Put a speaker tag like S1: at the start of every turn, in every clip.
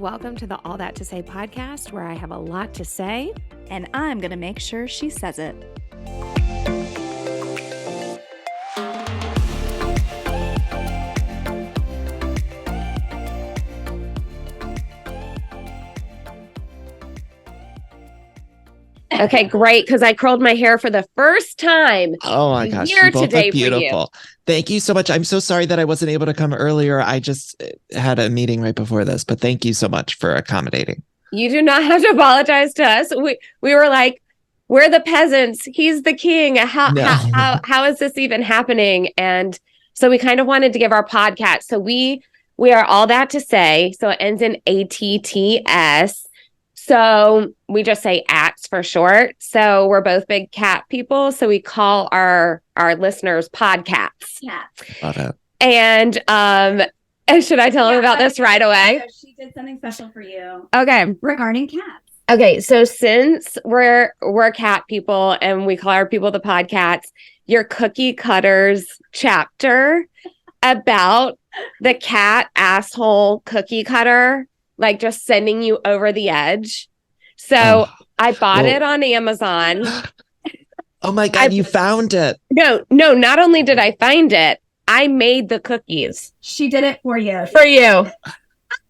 S1: welcome to the All That to Say podcast, where I have a lot to say.
S2: And I'm going to make sure she says it.
S1: Okay, great, because I curled my hair for the first time.
S3: Oh my gosh,
S1: here
S3: you both
S1: today
S3: look beautiful. Thank you so much. I'm so sorry that I wasn't able to come earlier. I just had a meeting right before this, but thank you so much for accommodating.
S1: You do not have to apologize to us. We were like, we're the peasants. He's the king. How is this even happening? And so we kind of wanted to give our podcast. So we are All That to Say. So it ends in ATTS. So we just say ats for short. So we're both big cat people. So we call our listeners podcats.
S2: Yeah.
S3: Love it.
S1: And should I tell them about this right away?
S2: She did something special for you.
S1: Okay.
S2: Regarding cats.
S1: Okay. So since we're cat people and we call our people the podcats, your cookie cutters chapter about the cat asshole cookie cutter, like just sending you over the edge. So I bought it on Amazon.
S3: Oh my God, you found it.
S1: No, not only did I find it, I made the cookies.
S2: She did it for you.
S1: For you.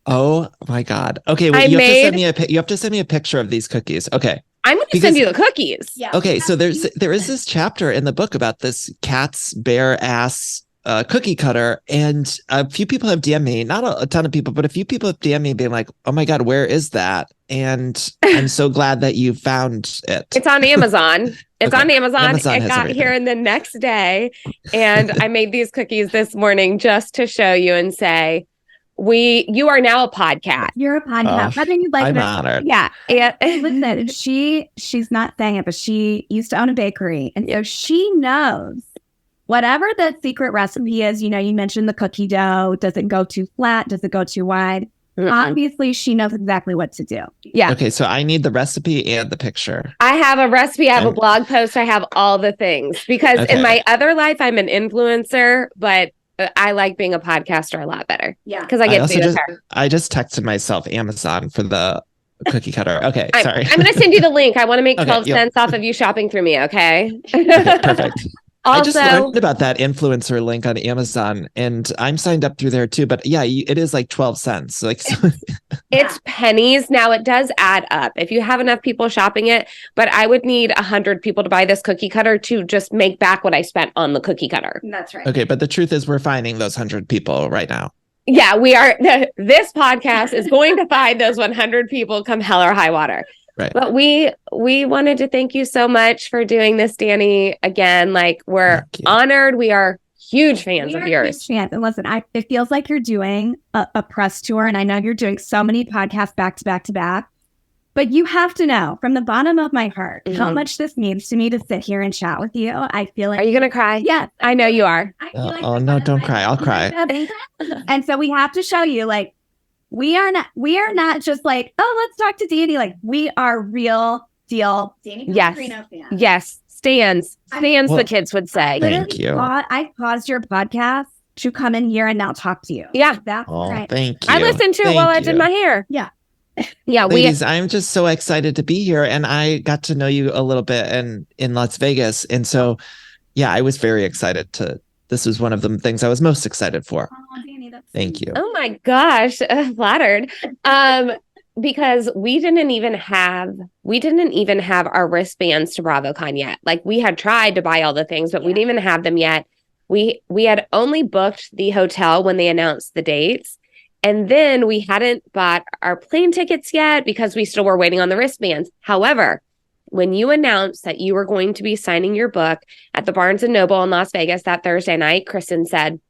S3: Oh my God. Okay, well, you have to send me a picture of these cookies. Okay.
S1: I'm going to send you the cookies.
S2: Yeah.
S3: Okay, so there is this chapter in the book about this cat's bare ass cookie cutter, and a few people have DM'd me, not a ton of people, but a few people have DM'd me being like, oh my God, where is that? And I'm so glad that you found it.
S1: It's on Amazon. It's on Amazon. It got
S3: everything.
S1: here in the next day. And I made these cookies this morning just to show you and say, you are now a podcast.
S2: You're a podcast. Whether you like
S3: I'm
S2: it.
S3: honored.
S1: Yeah.
S2: Listen, she's not saying it, but she used to own a bakery. And so she knows whatever the secret recipe is. You know, you mentioned the cookie dough. Does it go too flat? Does it go too wide? Mm-hmm. Obviously, she knows exactly what to do.
S1: Yeah.
S3: Okay, so I need the recipe and the picture.
S1: I have a recipe. I have a blog post. I have all the things because in my other life, I'm an influencer, but I like being a podcaster a lot better. Yeah. Because I get to do her.
S3: I just texted myself Amazon for the cookie cutter. Okay, sorry.
S1: I'm going to send you the link. I want to make 12 cents off of you shopping through me. Okay.
S3: Okay, perfect.
S1: Also,
S3: I just learned about that influencer link on Amazon, and I'm signed up through there too. But yeah, it is like 12 cents. Like
S1: it's pennies. Now it does add up if you have enough people shopping it. But I would need 100 people to buy this cookie cutter to just make back what I spent on the cookie cutter.
S2: That's right.
S3: Okay, but the truth is, we're finding those 100 people right now.
S1: Yeah, we are. This podcast is going to find those 100 people come hell or high water.
S3: Right.
S1: But we wanted to thank you so much for doing this, Danny. Again, like we're honored. We are huge fans of yours.
S2: Huge fans. And listen, it feels like you're doing a press tour, and I know you're doing so many podcasts back to back to back. But you have to know from the bottom of my heart how much this means to me to sit here and chat with you. I feel like.
S1: Are you gonna cry?
S2: Yeah,
S1: I know you are.
S3: Oh no, don't cry. I'll cry.
S2: And so we have to show you, like. We are not just like, oh, let's talk to Danny. Like, we are real deal Danny Pellegrino fans.
S1: Yes. Stands, the kids would say.
S3: Thank you.
S2: I paused your podcast to come in here and now talk to you.
S1: Yeah.
S2: That's right.
S3: Thank you.
S1: I listened to it while I did my hair.
S2: Yeah.
S1: Yeah.
S3: Ladies, I'm just so excited to be here. And I got to know you a little bit in Las Vegas. And so, yeah, I was very excited this was one of the things I was most excited for.
S2: Oh, Danny,
S3: thank you.
S1: Oh my gosh, flattered. Because we didn't even have our wristbands to BravoCon yet. Like we had tried to buy all the things, but we didn't even have them yet. We had only booked the hotel when they announced the dates. And then we hadn't bought our plane tickets yet because we still were waiting on the wristbands. However, when you announced that you were going to be signing your book at the Barnes & Noble in Las Vegas that Thursday night, Kristen said,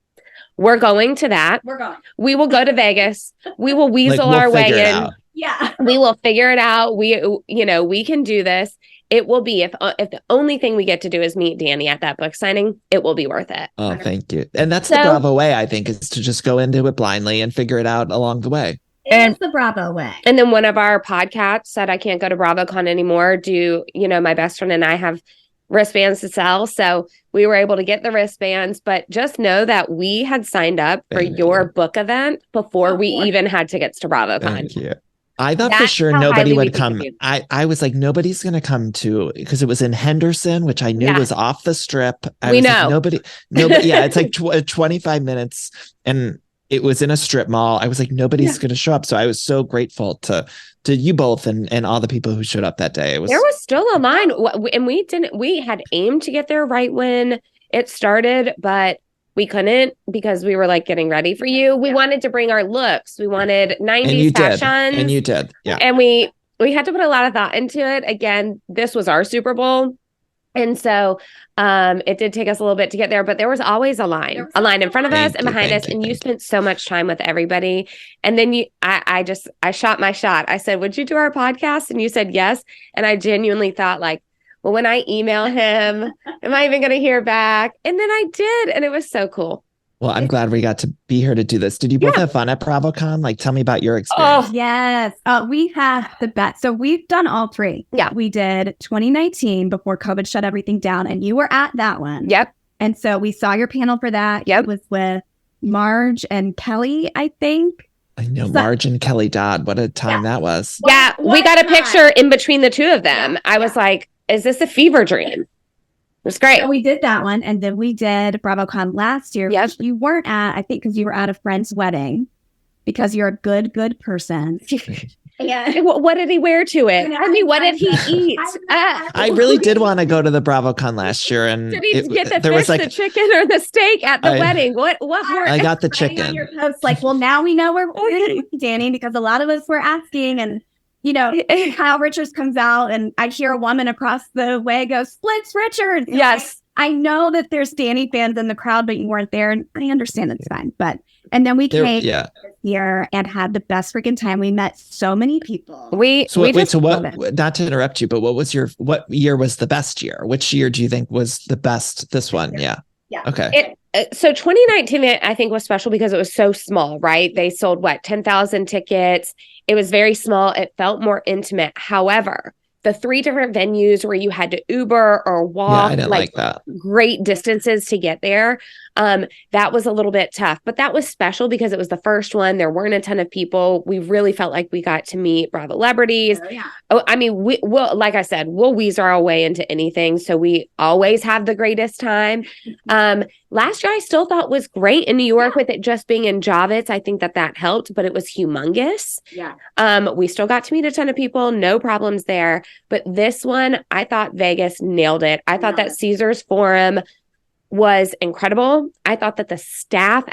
S1: we're going to that. We're going. We will go to Vegas. We will weasel our way in.
S2: Yeah.
S1: We will figure it out. We can do this. It will be, if the only thing we get to do is meet Danny at that book signing, it will be worth it.
S3: Oh, thank you. And that's the Bravo way, I think, is to just go into it blindly and figure it out along the way.
S2: It's the Bravo way.
S1: And then one of our podcasts said, I can't go to BravoCon anymore. My best friend and I wristbands to sell. So we were able to get the wristbands, but just know that we had signed up for your book event before we even had tickets to BravoCon.
S3: Thank you. I thought for sure nobody would come. I was like, nobody's going to come to, because it was in Henderson, which I knew was off the strip.
S1: We know.
S3: Like, nobody. Yeah, it's like 25 minutes and it was in a strip mall. I was like, nobody's going to show up. So I was so grateful to you both and all the people who showed up that day. There
S1: was still a line, and we had aimed to get there right when it started, but we couldn't because we were like getting ready for you. We wanted to bring our looks. We wanted 90s fashions.
S3: And you did. Yeah.
S1: And we had to put a lot of thought into it. Again, this was our Super Bowl. And so it did take us a little bit to get there, but there was always a line in front of us and behind us. And you spent so much time with everybody. And then I shot my shot. I said, would you do our podcast? And you said yes. And I genuinely thought like, well, when I email him, am I even going to hear back? And then I did. And it was so cool.
S3: Well, I'm glad we got to be here to do this. Did you both have fun at BravoCon? Like, tell me about your experience.
S2: Oh, yes. We had the best. So we've done all three.
S1: Yeah.
S2: We did 2019 before COVID shut everything down. And you were at that one.
S1: Yep.
S2: And so we saw your panel for that.
S1: Yep.
S2: It was with Marge and Kelly, I think.
S3: I know, Marge and Kelly Dodd. What a time that was.
S1: Yeah. We got a picture in between the two of them. I was like, is this a fever dream? It was great.
S2: So we did that one. And then we did BravoCon last year.
S1: Yep.
S2: Which you weren't at, I think, because you were at a friend's wedding because you're a good person.
S1: Yeah. What did he wear to it? I mean, what did he eat?
S3: I really did want to go to the BravoCon last year. And
S1: did he get the fish, the chicken, or the steak at the wedding? What more?
S3: I got the chicken.
S2: On your post, like, well, now we know where we're Danny, because a lot of us were asking, and you know, Kyle Richards comes out and I hear a woman across the way go, Splits Richards.
S1: Yes.
S2: I know that there's Danny fans in the crowd, but you weren't there. And I understand it's fine. And then we came here and had the best freaking time. We met so many people.
S3: Not to interrupt you, but what year was the best year? Which year do you think was the best? This one. Yeah. Okay.
S1: So 2019, I think, was special because it was so small, right? They sold 10,000 tickets. It was very small. It felt more intimate. However, the 3 different venues where you had to Uber or walk,
S3: I didn't like that.
S1: Great distances to get there. That was a little bit tough, but that was special because it was the first one. There weren't a ton of people. We really felt like we got to meet Bravo celebrities.
S2: Oh, yeah.
S1: I mean, we'll, like I said, we'll weasel our way into anything. So we always have the greatest time. Last year, I still thought was great in New York with it just being in Javits. I think that helped, but it was humongous.
S2: Yeah.
S1: We still got to meet a ton of people. No problems there. But this one, I thought Vegas nailed it. I thought that Caesars Forum was incredible. I thought that the staff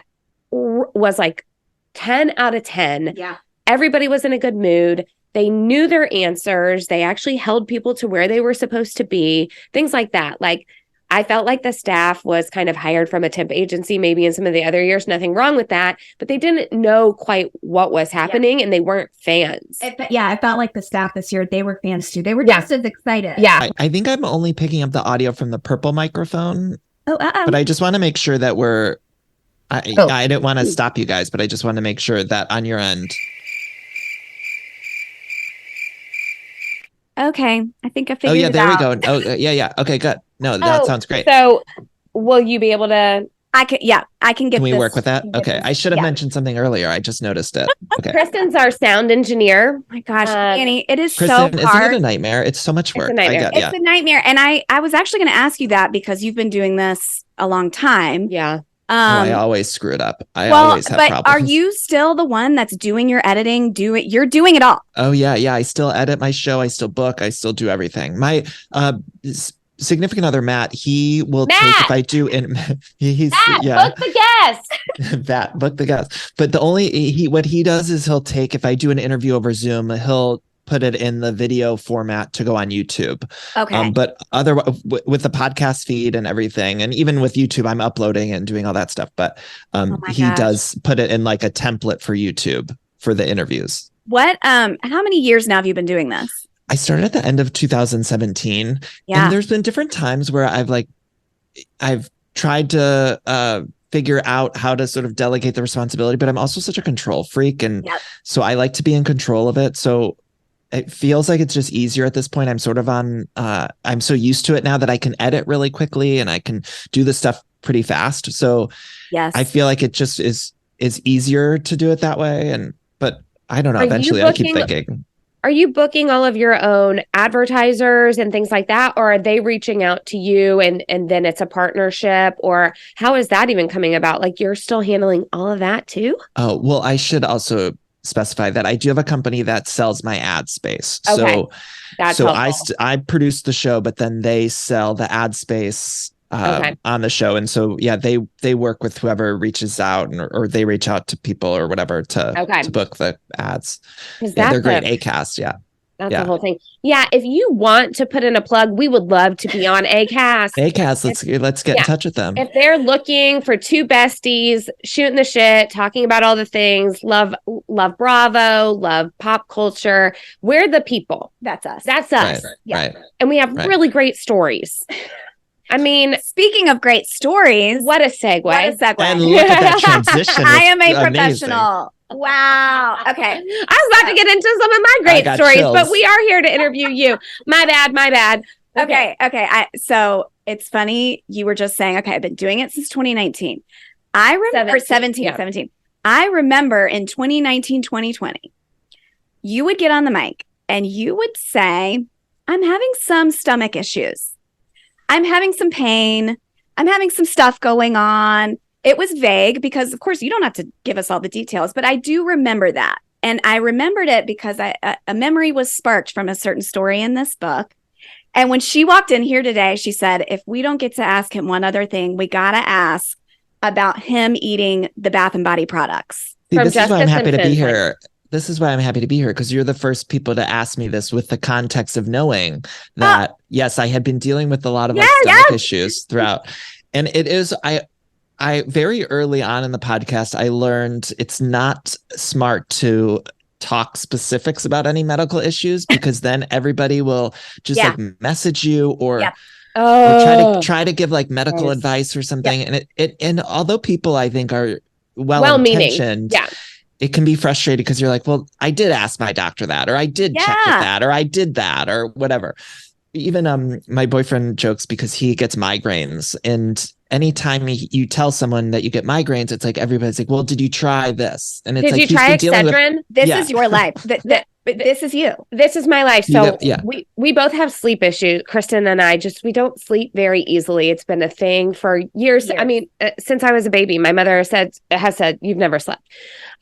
S1: was like 10 out of 10.
S2: Yeah.
S1: Everybody was in a good mood. They knew their answers. They actually held people to where they were supposed to be. Things like that. Like, I felt like the staff was kind of hired from a temp agency, maybe in some of the other years. Nothing wrong with that, but they didn't know quite what was happening and they weren't fans.
S2: I felt like the staff this year, they were fans too. They were just as excited.
S1: Yeah.
S3: I think I'm only picking up the audio from the purple microphone.
S2: Oh,
S3: but I just want to make sure that I didn't want to stop you guys, but I just want to make sure that on your end.
S2: Okay. I think I figured it out.
S3: There we go. Oh, yeah. Okay, good. No, that sounds great.
S1: So will you be able to?
S2: I can get
S3: Can we work with that? Okay. I should have mentioned something earlier. I just noticed it. Okay.
S1: Kristen's our sound engineer.
S2: Oh my gosh, Annie, it is
S3: Kristen,
S2: so hard.
S3: Isn't it a nightmare? It's so much work.
S2: It's a nightmare. And I was actually going to ask you that because you've been doing this a long time.
S1: Yeah.
S3: I always screw it up. I always have problems.
S2: Are you still the one that's doing your editing? You're doing it all.
S3: Oh yeah. I still edit my show. I still book. I still do everything. My significant other Matt, he will take if I do book
S1: the guest.
S3: Book the guest. But what he does is he'll take, if I do an interview over Zoom, he'll put it in the video format to go on YouTube.
S2: Okay.
S3: But with the podcast feed and everything, and even with YouTube, I'm uploading and doing all that stuff. But he does put it in like a template for YouTube for the interviews.
S2: How many years now have you been doing this?
S3: I started at the end of 2017.
S2: Yeah.
S3: And there's been different times where I've tried to figure out how to sort of delegate the responsibility, but I'm also such a control freak. And so I like to be in control of it. So it feels like it's just easier at this point. I'm sort of on, I'm so used to it now that I can edit really quickly and I can do the stuff pretty fast. So
S2: Yes.
S3: I feel like it just is easier to do it that way. But I don't know.
S1: Are
S3: Eventually I keep thinking.
S1: Are you booking all of your own advertisers and things like that? Or are they reaching out to you and then it's a partnership? Or how is that even coming about? Like you're still handling all of that too?
S3: Oh, well, I should also specify that I do have a company that sells my ad space.
S1: Okay.
S3: So,
S1: That's
S3: so
S1: helpful.
S3: I produce the show, but then they sell the ad space on the show. And so, yeah, they work with whoever reaches out or they reach out to people or whatever to book the ads. Yeah, they're great. Acast. Yeah.
S1: That's the whole thing. Yeah. If you want to put in a plug, we would love to be on Acast.
S3: Let's get in touch with them.
S1: If they're looking for two besties, shooting the shit, talking about all the things, love Bravo, love pop culture, we're the people.
S2: That's us.
S1: That's us.
S3: Right.
S1: And we have really great stories. I mean,
S2: speaking of great stories,
S1: what a segue.
S3: And look at that transition.
S2: I am a professional. Wow. Okay.
S1: I was about to get into some of my great stories, chills. But we are here to interview you. My bad.
S2: Okay. So it's funny. You were just saying, okay, I've been doing it since 2019. I remember 17. I remember in 2019, 2020, you would get on the mic and you would say, I'm having some stomach issues. I'm having some pain. I'm having some stuff going on. It was vague because, of course, you don't have to give us all the details, but I do remember that. And I remembered it because a memory was sparked from a certain story in this book. And when she walked in here today, she said, if we don't get to ask him one other thing, we got to ask about him eating the Bath and Body products.
S3: This is why I'm happy to be here. This is why I'm happy to be here, because you're the first people to ask me this with the context of knowing that, yes, I had been dealing with a lot of stomach issues throughout. And it is, I very early on in the podcast, I learned it's not smart to talk specifics about any medical issues because then everybody will just like message you or try to give like medical advice or something. And and although people I think are well-intentioned, it can be frustrating because you're like, well, I did ask my doctor that, or I did check with that, or I did that, or whatever. Even my boyfriend jokes because he gets migraines, and anytime you tell someone that you get migraines, it's like everybody's like, well, did you try this? And it's
S1: did
S3: like,
S1: you try Excedrin?
S2: This is your life. This is you.
S1: This is my life. So we both have sleep issues. Kristen and I we don't sleep very easily. It's been a thing for years. I mean, since I was a baby, my mother has said, you've never slept.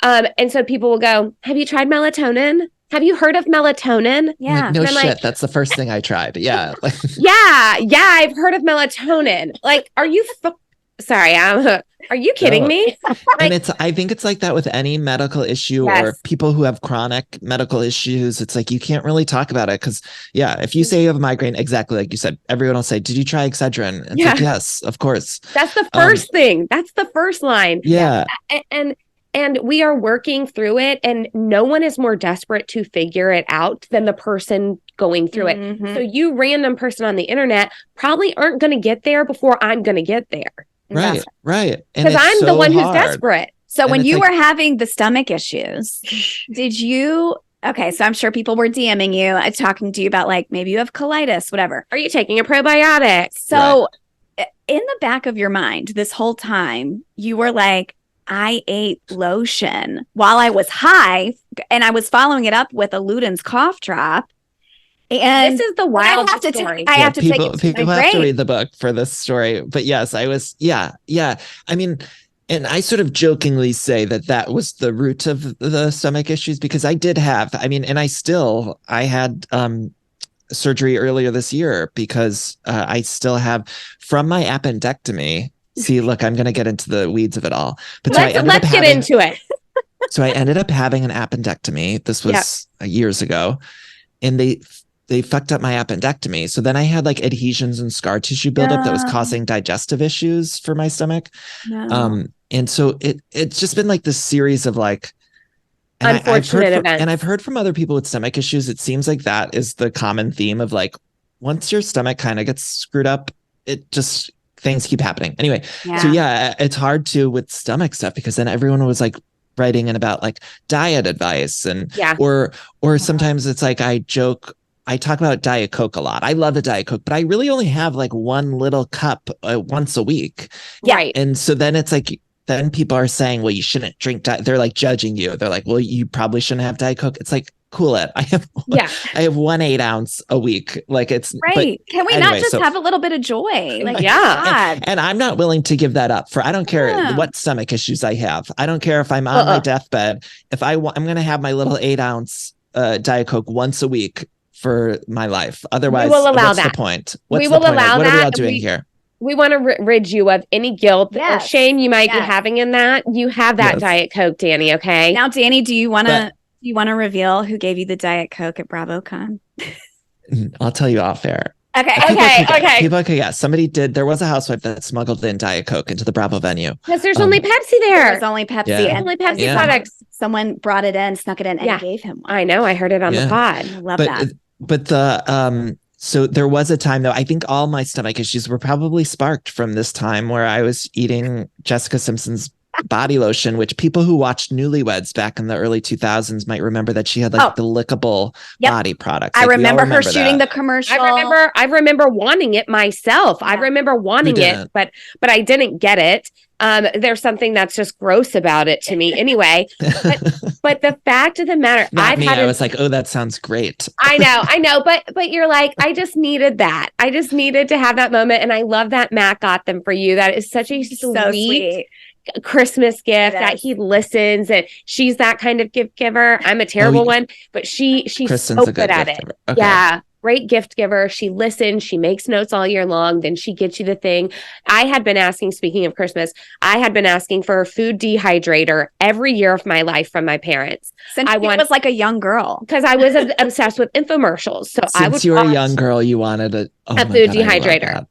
S1: And so people will go, have you tried melatonin? Have you heard of melatonin?
S2: Yeah.
S3: Like, no shit. Like, that's the first thing I tried. Yeah.
S1: yeah. I've heard of melatonin. Like, are you sorry? Are you kidding me?
S3: And I think it's like that with any medical issue or people who have chronic medical issues. It's like, you can't really talk about it because if you say you have a migraine, exactly like you said, everyone will say, did you try Excedrin? It's like, yes, of course.
S1: That's the first thing. That's the first line.
S3: Yeah.
S1: And we are working through it, and no one is more desperate to figure it out than the person going through it. So you random person on the internet probably aren't going to get there before I'm going to get there.
S3: Right.
S1: Because I'm the one who's desperate.
S2: So when you were having the stomach issues, did you... Okay, so I'm sure people were DMing you, talking to you about like, maybe you have colitis, whatever.
S1: Are you taking a probiotic?
S2: So in the back of your mind, this whole time, you were like, I ate lotion while I was high, and I was following it up with a Luden's cough drop. And
S1: this is the wild story.
S2: I have to take it.
S3: People have to read the book for this story. But yes, I was, yeah. I mean, and I sort of jokingly say that was the root of the stomach issues because I did have, and I had surgery earlier this year because I still have from my appendectomy. See, look, I'm going to get into the weeds of it all. But
S1: let's get into it.
S3: So I ended up having an appendectomy. This was years ago. And they fucked up my appendectomy. So then I had like adhesions and scar tissue buildup that was causing digestive issues for my stomach. And so it's just been like this series of like,
S1: unfortunate events.
S3: And I've heard from other people with stomach issues, it seems like that is the common theme of like, once your stomach kind of gets screwed up, it just... things keep happening. Anyway, so it's hard to with stomach stuff because then everyone was like writing in about like diet advice and
S1: Yeah.
S3: or sometimes it's like I talk about Diet Coke a lot. I love a Diet Coke, but I really only have like one little cup once a week.
S1: Yeah. Right.
S3: And so then it's like, then people are saying, well, you shouldn't drink they're like judging you. They're like, well, you probably shouldn't have Diet Coke. It's like, cool it. I have 1 8-ounce a week. Like it's
S2: right. Can we not just have a little bit of joy? Like,
S3: and I'm not willing to give that up I don't care what stomach issues I have. I don't care if I'm on my deathbed. If I'm going to have my little 8-ounce Diet Coke once a week for my life. Otherwise, what's the point? What's the point? What are we all doing here?
S1: We want to rid you of any guilt or shame you might be having in that. You have that Diet Coke, Danny. Okay.
S2: Now, Danny, do you want to reveal who gave you the Diet Coke at BravoCon?
S3: I'll tell you off air.
S1: Okay.
S3: People could guess. Somebody did. There was a housewife that smuggled in Diet Coke into the Bravo venue.
S1: Because there's only Pepsi there.
S2: There's only Pepsi.
S3: Yeah.
S2: And
S1: only Pepsi products.
S2: Someone brought it in, snuck it in, and gave him one.
S1: I know. I heard it on the pod.
S2: I love that.
S3: But so there was a time though, I think all my stomach issues were probably sparked from this time where I was eating Jessica Simpson's body lotion, which people who watched Newlyweds back in the early 2000s might remember that she had like the lickable body products. Like,
S2: I remember her shooting the commercial.
S1: I remember wanting it myself. I remember wanting it, but I didn't get it. There's something that's just gross about it to me anyway. But the fact of the matter,
S3: I was like, oh, that sounds great.
S1: I know. But you're like, I just needed that. I just needed to have that moment. And I love that Matt got them for you. That is such a sweet Christmas gift that he listens, and she's that kind of gift giver. I'm a terrible one, but she's
S3: Kristen's
S1: so good at it.
S3: Okay.
S1: Yeah. Great gift giver. She listens. She makes notes all year long. Then she gets you the thing. I had been asking, speaking of Christmas, I had been asking for a food dehydrator every year of my life from my parents.
S2: Since I was like a young girl.
S1: Because I was obsessed with infomercials. So
S3: Since you were a young girl, you wanted a
S1: food dehydrator.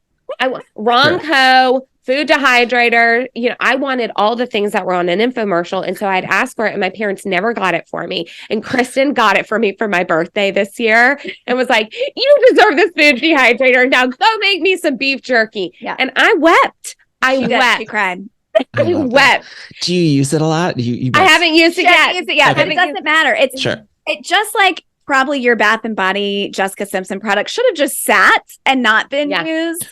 S1: Ronco, food dehydrator. You know, I wanted all the things that were on an infomercial. And so I'd ask for it, and my parents never got it for me. And Kristen got it for me for my birthday this year and was like, you deserve this food dehydrator. Now go make me some beef jerky. Yeah. And I wept. I wept.
S2: She cried.
S1: I wept.
S3: Do you use it a lot?
S1: I haven't used it yet.
S2: Okay. But it doesn't matter. It's
S3: sure.
S2: It just like probably your Bath and Body Jessica Simpson product should have just sat and not been used.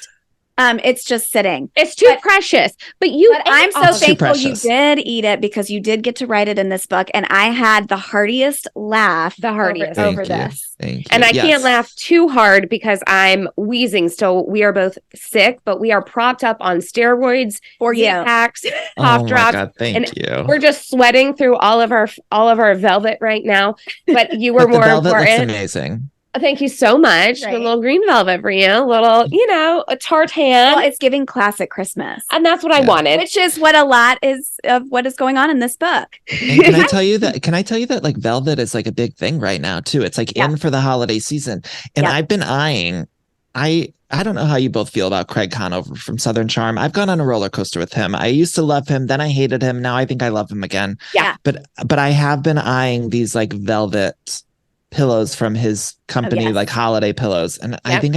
S2: It's just sitting.
S1: It's too precious. But
S2: I'm so thankful you did eat it, because you did get to write it in this book, and I had the heartiest laugh over this.
S3: Thank you.
S1: And I can't laugh too hard because I'm wheezing still. We are both sick, but we are propped up on steroids,
S2: for you,
S1: packs, cough drops.
S3: God, thank you.
S1: We're just sweating through all of our velvet right now. But you were more
S3: velvet
S1: important.
S3: Looks amazing.
S1: Thank you so much.
S2: Right.
S1: A little green velvet for you. A little, a tartan.
S2: Well, it's giving classic Christmas.
S1: And that's what I wanted.
S2: Which is what a lot of what is going on in this book.
S3: And can I tell you that like velvet is like a big thing right now too. It's like in for the holiday season. And I've been eyeing, I don't know how you both feel about Craig Conover from Southern Charm. I've gone on a roller coaster with him. I used to love him, then I hated him. Now I think I love him again.
S1: Yeah.
S3: But I have been eyeing these like velvet pillows from his company, like holiday pillows. And I think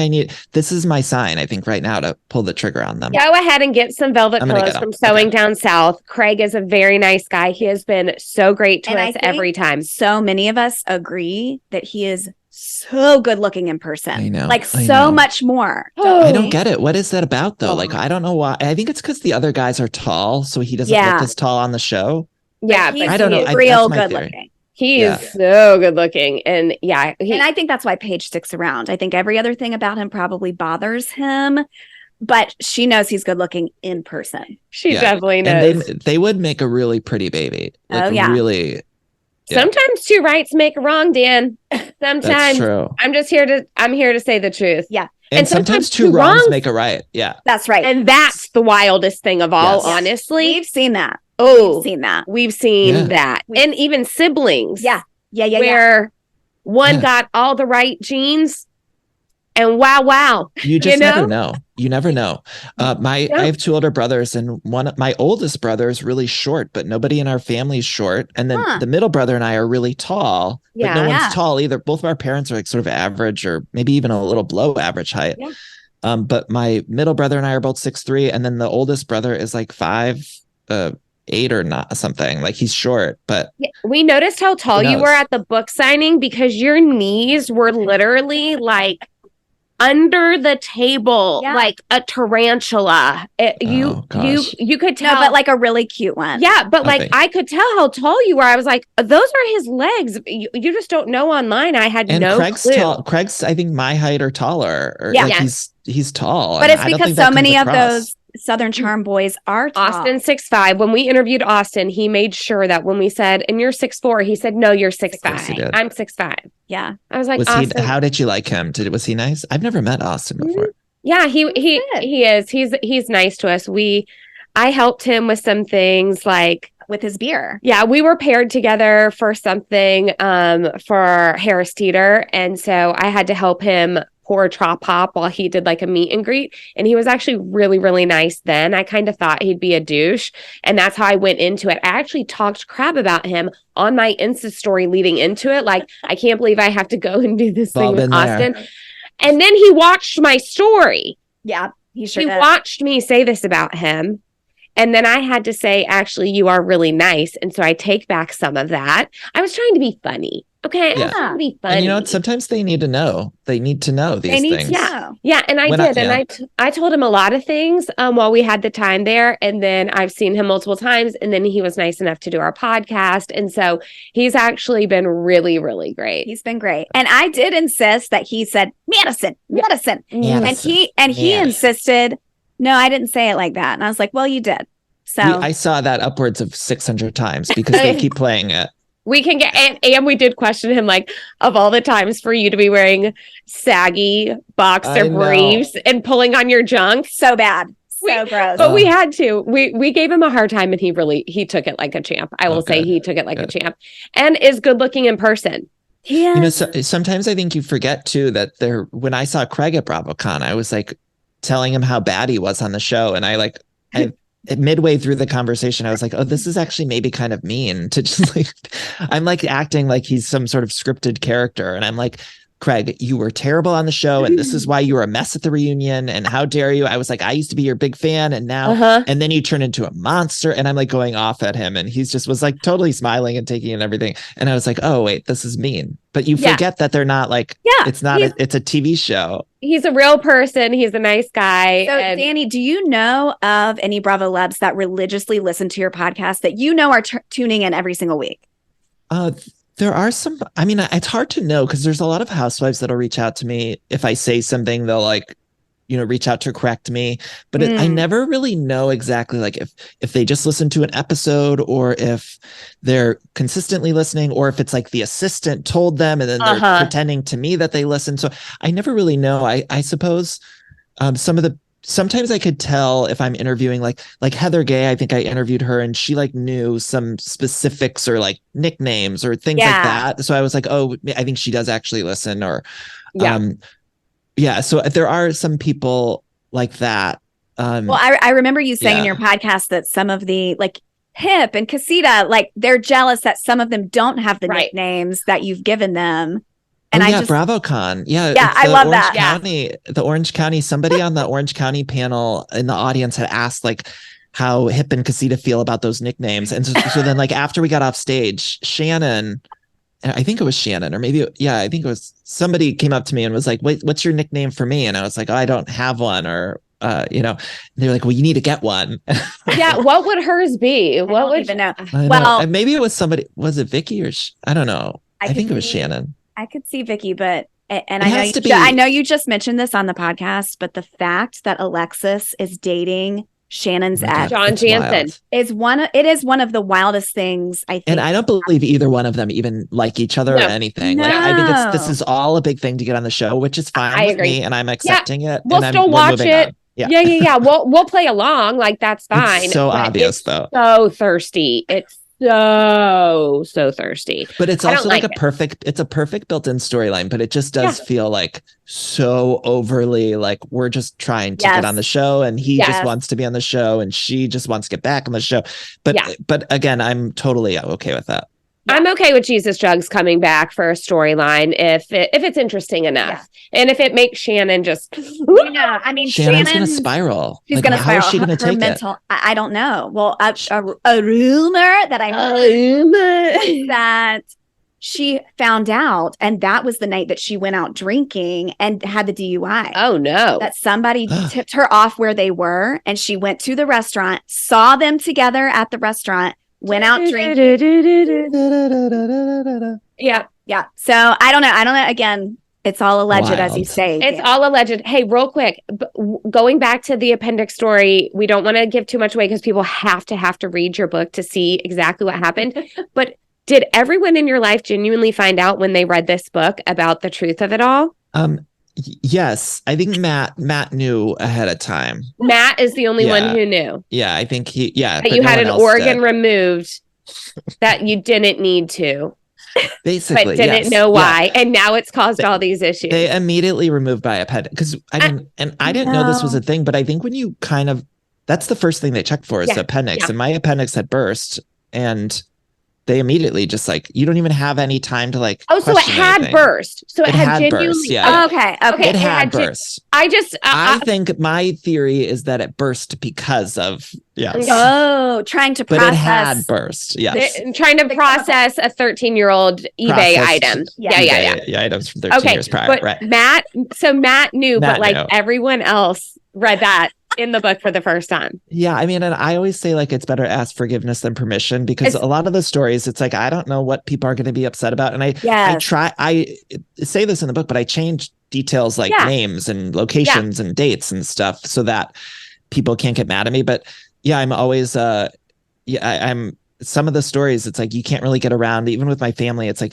S3: this is my sign, I think, right now to pull the trigger on them.
S1: Go ahead and get some velvet pillows from Sewing Down South. Craig is a very nice guy. He has been so great to us every time.
S2: So many of us agree that he is so good looking in person.
S3: I know.
S2: Like so much more.
S3: I don't get it. What is that about though? Like, I don't know why. I think it's because the other guys are tall, so he doesn't look as tall on the show.
S1: Yeah,
S2: but I don't know. Real good looking.
S1: He is so good looking. And
S2: and I think that's why Paige sticks around. I think every other thing about him probably bothers him, but she knows he's good looking in person.
S1: She definitely knows.
S3: And they would make a really pretty baby. Like really.
S1: Yeah. Sometimes two rights make a wrong, Dan. Sometimes.
S3: That's true.
S1: I'm here to say the truth.
S2: Yeah.
S3: And sometimes two wrongs make a right. Yeah.
S2: That's right.
S1: And that's the wildest thing of all, honestly.
S2: We've seen that.
S1: We've seen that. And even siblings.
S2: Yeah.
S1: Where one got all the right genes and wow.
S3: You just never know. You never know. I have two older brothers, and my oldest brother is really short, but nobody in our family is short. And then the middle brother and I are really tall, but no one's tall either. Both of our parents are like sort of average or maybe even a little below average height. Yeah. But my middle brother and I are both 6'3", and then the oldest brother is like 5'8", 8 or not something. Like he's short, but
S1: Yeah, we noticed how tall
S3: Who
S1: you were
S3: knows?
S1: at the book signing because your knees were literally like under the table,
S2: Yeah.
S1: like a tarantula.
S3: gosh.
S1: You could
S2: No,
S1: tell,
S2: but like a really cute one.
S1: yeah, but like
S3: Okay.
S1: I could tell how tall you were. I was like, those are his legs. You just don't know online. I had
S3: And
S1: no
S3: Craig's
S1: clue.
S3: tall. Craig's, I think, my height or taller. Or
S2: Yeah.
S3: like
S1: Yes.
S3: he's tall.
S2: But
S3: and
S2: it's
S3: I don't
S2: because
S3: think
S2: so
S3: that comes
S2: many of
S3: across.
S2: those Southern Charm boys are tall.
S1: Austin 6'5". When we interviewed Austin, he made sure that when we said, and you're 6'4", he said, no, you're
S3: course he
S1: 6'5".
S3: did.
S1: I'm 6'5".
S2: Yeah.
S1: I was like,
S3: Was
S1: Austin.
S3: how did you like him? Was he nice? I've never met Austin before.
S1: Yeah,
S2: good.
S1: he is. He's nice to us. I helped him with some things like
S2: With his beer.
S1: yeah, we were paired together for something for Harris Teeter, and so I had to help him pour Trop Pop while he did like a meet and greet, and he was actually really, really nice then. I kind of thought he'd be a douche, and that's how I went into it. I actually talked crap about him on my Insta story leading into it, like, I can't believe I have to go and do this
S3: We've all
S1: thing with
S3: been there.
S1: Austin. And then he watched my story.
S2: Yeah. He sure
S1: He
S2: did.
S1: watched me say this about him. And then I had to say, actually, you are really nice. And so I take back some of that. I was trying to be funny. Okay. I was trying to be funny.
S3: And you know what? Sometimes they need to know. They need to know these
S2: They need
S3: things.
S2: to know.
S1: Yeah. And I
S3: When
S1: did.
S3: yeah.
S1: And I told him a lot of things while we had the time there. And then I've seen him multiple times. And then he was nice enough to do our podcast. And so he's actually been really, really great.
S2: He's been great. And I did insist that he said, Madison.
S3: Madison.
S2: And he insisted, no, I didn't say it like that. And I was like, well, you did. So
S3: I saw that upwards of 600 times because they keep playing it.
S1: We can get, and we did question him, like, of all the times for you to be wearing saggy
S3: I
S1: boxer
S3: know.
S1: briefs and pulling on your junk.
S2: so bad. So gross.
S1: But we had to. We gave him a hard time, and he took it like a champ. I will say
S3: good.
S1: he took it like
S3: Good.
S1: a champ, and is good looking in person.
S2: Yeah.
S3: You know, sometimes I think you forget too that when I saw Craig at BravoCon, I was like telling him how bad he was on the show. And I midway through the conversation, I was like, oh, this is actually maybe kind of mean to just like, I'm like acting like he's some sort of scripted character. And I'm like, Craig, you were terrible on the show. And this is why you were a mess at the reunion. And how dare you? I was like, I used to be your big fan. And now, and then you turn into a monster. And I'm like going off at him. And he's just was like totally smiling and taking in everything. And I was like, oh, wait, this is mean. But you forget that they're not like, it's not, it's a TV show.
S1: He's a real person. He's a nice guy.
S2: So, Danny, do you know of any Bravo Lebs that religiously listen to your podcast that you know are tuning in every single week?
S3: There are some, I mean, it's hard to know because there's a lot of housewives that'll reach out to me. If I say something, they'll like, reach out to correct me. But I never really know exactly like if they just listen to an episode or if they're consistently listening or if it's like the assistant told them and then they're pretending to me that they listen. So I never really know. I suppose sometimes I could tell if I'm interviewing like Heather Gay. I think I interviewed her and she like knew some specifics or like nicknames or things like that. So I was like, oh, I think she does actually listen or, so there are some people like that.
S2: Well, I remember you saying in your podcast that some of the like Hip and Casita, like they're jealous that some of them don't have the nicknames that you've given them. And
S3: BravoCon. Yeah.
S2: I love that.
S3: The Orange County, somebody on the Orange County panel in the audience had asked like how Hip and Casita feel about those nicknames. And so then like after we got off stage, Shannon, I think it was Shannon or maybe, I think it was somebody came up to me and was like, wait, what's your nickname for me? And I was like, oh, I don't have one or, they're like, well, you need to get one.
S1: What would hers be? What would
S2: even know?
S3: Well, maybe it was somebody, was it Vicky or I don't know. I think it was Shannon.
S2: I could see Vicky, but I know you just mentioned this on the podcast, but the fact that Alexis is dating Shannon's ex,
S1: John Jansen,
S2: is one of the wildest things I think.
S3: And I don't believe either one of them even like each other or anything.
S2: No.
S3: Like I think this is all a big thing to get on the show, which is fine with me, and I'm accepting it.
S1: We'll still watch it.
S3: On.
S1: Yeah. We'll play along. Like that's fine.
S3: It's so obvious though.
S1: So thirsty. It's so thirsty.
S3: But it's also like it's a perfect built-in storyline, but it just does feel like so overly like we're just trying to get on the show and he just wants to be on the show and she just wants to get back on the show. But again, I'm totally okay with that.
S1: I'm okay with Jesus Jugs coming back for a storyline if it's interesting enough, and if it makes Shannon just.
S2: I mean,
S3: Shannon's gonna spiral.
S2: She's gonna spiral.
S3: How is she gonna take
S2: mental, it? I don't know. Well, a rumor that I heard was that she found out, and that was the night that she went out drinking and had the DUI.
S1: Oh no!
S2: That somebody tipped her off where they were, and she went to the restaurant, saw them together at the restaurant, went out drinking. Yeah. So I don't know. Again, it's all alleged, as you say.
S1: It's all alleged. Hey, real quick, going back to the appendix story, we don't want to give too much away because people have to read your book to see exactly what happened. But did everyone in your life genuinely find out when they read this book about the truth of it all?
S3: Yes, I think Matt knew ahead of time.
S1: Matt is the only one who knew.
S3: Yeah, I think
S1: that you had an organ removed that you didn't need to.
S3: Basically,
S1: but didn't know why, and now it's caused all these issues.
S3: They immediately removed my appendix because I didn't know this was a thing. But I think when you that's the first thing they check for is the appendix, and my appendix had burst, and they immediately just you don't even have any time to
S1: so it had burst. So it had genuinely
S3: burst. Yeah.
S1: Okay.
S3: It had burst. I think my theory is that it burst because of
S2: trying to process.
S3: But it had burst. Yes.
S1: Trying to process a 13-year-old eBay item. Yeah.
S3: Items from 13 years prior.
S1: But
S3: right.
S1: Matt knew,
S3: Matt
S1: but
S3: knew.
S1: Everyone else read that in the book for the first time.
S3: Yeah, I mean, and I always say it's better to ask forgiveness than permission because a lot of the stories, it's I don't know what people are going to be upset about. And I say this in the book, but I change details names and locations and dates and stuff so that people can't get mad at me. But I'm always, I'm some of the stories, it's you can't really get around, even with my family. It's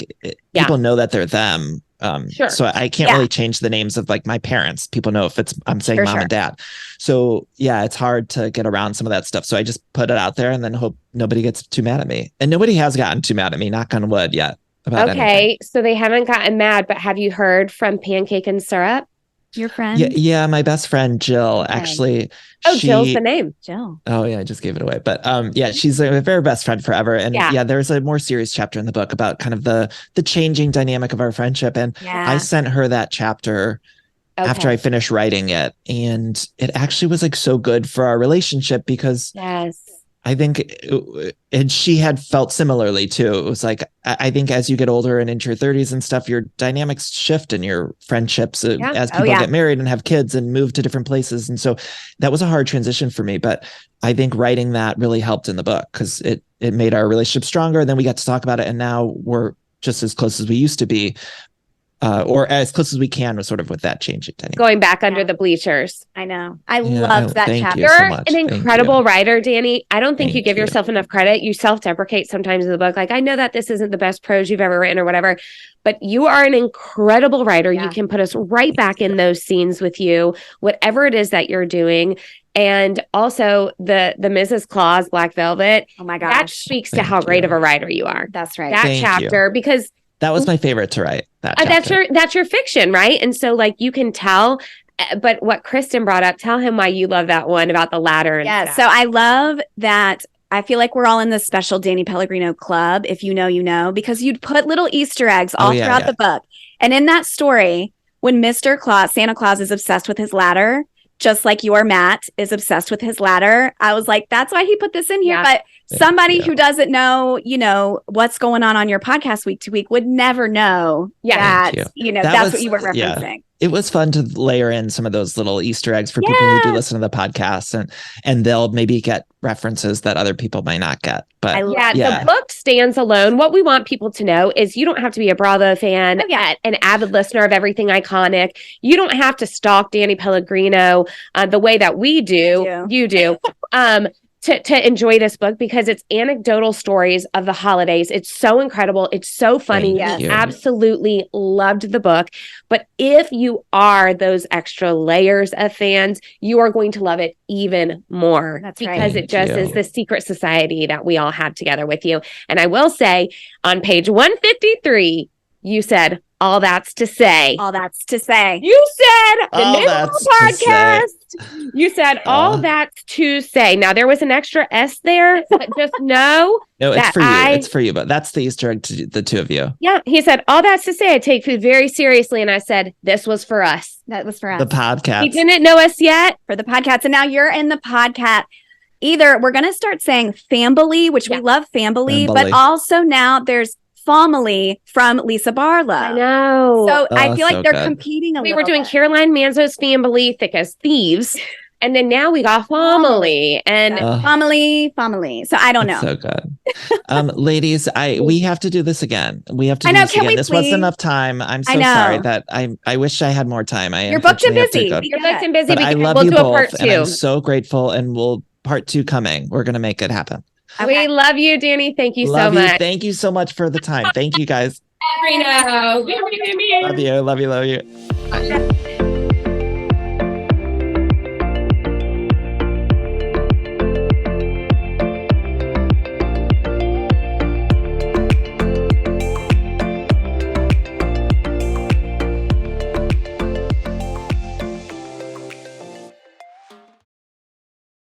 S3: people know that they're them.
S1: Sure.
S3: So I can't really change the names of my parents. People know if I'm saying mom and dad. So it's hard to get around some of that stuff. So I just put it out there and then hope nobody gets too mad at me. And nobody has gotten too mad at me, knock on wood, yet. About anything.
S1: So they haven't gotten mad, but have you heard from Pancake and Syrup?
S2: Your friend?
S3: Yeah, my best friend Jill, actually.
S1: Jill's the name.
S2: Jill.
S3: Oh yeah, I just gave it away. But she's a very best friend forever. And there's a more serious chapter in the book about kind of the changing dynamic of our friendship. And I sent her that chapter after I finished writing it. And it actually was so good for our relationship because I think and she had felt similarly too. It was I think as you get older and into your 30s and stuff, your dynamics shift in your friendships as people get married and have kids and move to different places. And so that was a hard transition for me. But I think writing that really helped in the book because it made our relationship stronger. And then we got to talk about it. And now we're just as close as we used to be. Or as close as we can with that changing dynamic.
S1: Going back under the bleachers.
S2: I know. I loved that chapter.
S1: You're an incredible writer, Danny. I don't think you give yourself enough credit. You self-deprecate sometimes in the book. I know that this isn't the best prose you've ever written or whatever, but you are an incredible writer. You can put us right back in those scenes with you, whatever it is that you're doing. And also the Mrs. Claus Black Velvet.
S2: Oh my gosh.
S1: That speaks to how great of a writer you are.
S2: That's right.
S1: That chapter, because
S3: that was my favorite to write.
S1: That's your fiction, right? And so you can tell, but what Kristen brought up, tell him why you love that one about the ladder. And
S2: so I love that. I feel like we're all in this special Danny Pellegrino club. If you know, you know, because you'd put little Easter eggs all throughout the book. And in that story, when Mr. Claus, Santa Claus is obsessed with his ladder, just like your Matt is obsessed with his ladder. I was that's why he put this in here. But somebody who doesn't know, what's going on your podcast week to week would never know that, that's what you were referencing.
S3: It was fun to layer in some of those little Easter eggs for people who do listen to the podcast and they'll maybe get references that other people might not get. But
S1: the book stands alone. What we want people to know is you don't have to be a Bravo fan, an avid listener of Everything Iconic. You don't have to stalk Danny Pellegrino the way that we do. You do. To enjoy this book because it's anecdotal stories of the holidays. It's so incredible. It's so funny. Absolutely loved the book. But if you are those extra layers of fans, you are going to love it even more.
S2: That's
S1: because it just is the secret society that we all have together with you. And I will say on page 153, you said, all that's to say.
S2: All that's to say.
S1: You said the name of the podcast. You said all that's to say. Now there was an extra S there, but just know
S3: No, it's
S1: that
S3: for you. It's for you, but that's the Easter egg to the two of you.
S1: Yeah. He said, all that's to say, I take food very seriously. And I said, this was for us.
S2: That was for us.
S3: The podcast.
S1: He didn't know us yet.
S2: For the podcast. And now you're in the podcast. Either we're going to start saying family, which we love family, but also now there's family from Lisa Barlow.
S1: I know.
S2: So I feel like they're competing a little
S1: We were doing
S2: bit.
S1: Caroline Manzo's family, Thick as Thieves. And then now we got family and
S2: family. So I don't know.
S3: So good. Ladies, we have to do this again. We have to do this again. This wasn't enough time. I'm so sorry that I wish I had more time.
S2: You're booked and busy.
S1: You're booked and busy.
S3: But I love you both, and I'm so grateful, and part 2 coming. We're going to make it happen.
S1: Okay. We love you, Danny. Thank you so much.
S3: Thank you so much for the time. Thank you, guys.
S1: Love you.
S3: Love you. Bye.